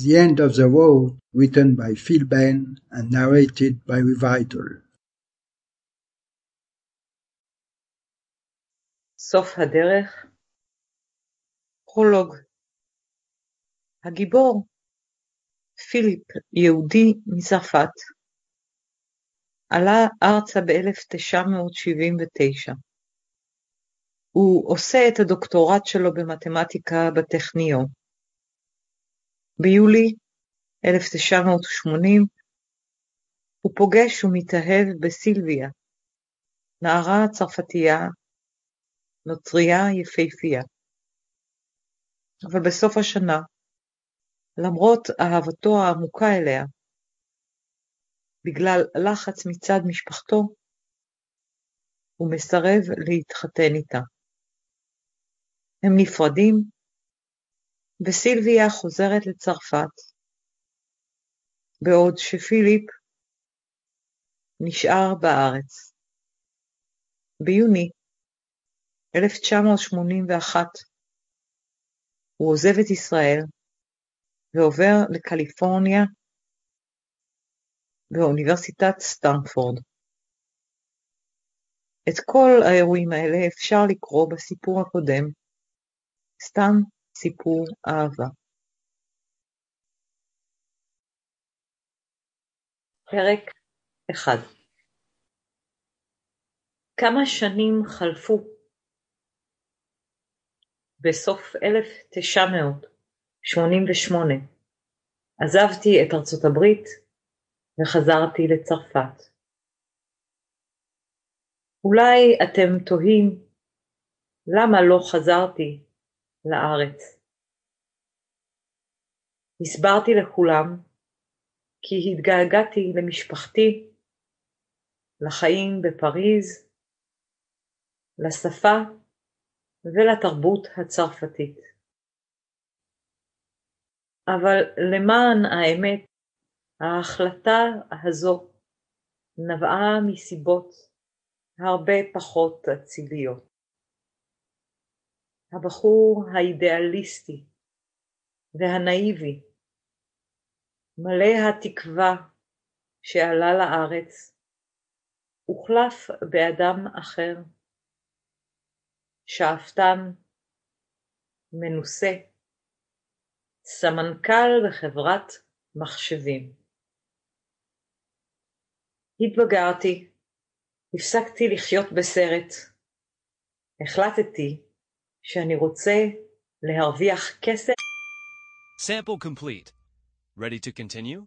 The End of the Road, written by Phil Ben and narrated by Revital. סוף הדרך. פרולוג. הגיבור, פיליפ, יהודי מצרפת, עלה ארצה ב-1979. הוא עושה את הדוקטורט שלו במתמטיקה בטכניון. ביולי 1980 הוא פוגש ומתאהב בסילביה, נערה צרפתייה, נוצריה יפהפייה. אבל בסוף השנה, למרות אהבתו העמוקה אליה, בגלל לחץ מצד משפחתו, הוא מסרב להתחתן איתה. הם נפרדים, וסילביה חוזרת לצרפת, בעוד שפיליפ נשאר בארץ. ביוני 1981 הוא עוזב את ישראל ועובר לקליפורניה באוניברסיטת סטנפורד. את כל האירועים האלה אפשר לקרוא בסיפור הקודם, סתם סיפור אהבה. פרק 1. כמה שנים חלפו? בסוף 1988 עזבתי את ארצות הברית וחזרתי לצרפת. אולי אתם תוהים למה לא חזרתי לארץ. הסברתי לכולם כי התגעגעתי למשפחתי, לחיים בפריז, לשפה ולתרבות הצרפתית. אבל למען האמת, ההחלטה הזו נבעה מסיבות הרבה פחות אציליות. הבחור האידיאליסטי והנאיבי, מלא התקווה שעלה לארץ, הוחלף באדם אחר, שאפתן, מנוסה, סמנכ"ל בחברת מחשבים. התבגרתי, הפסקתי לחיות בסרט, החלטתי שאני רוצה להרוויח כסף. Sample complete. Ready to continue?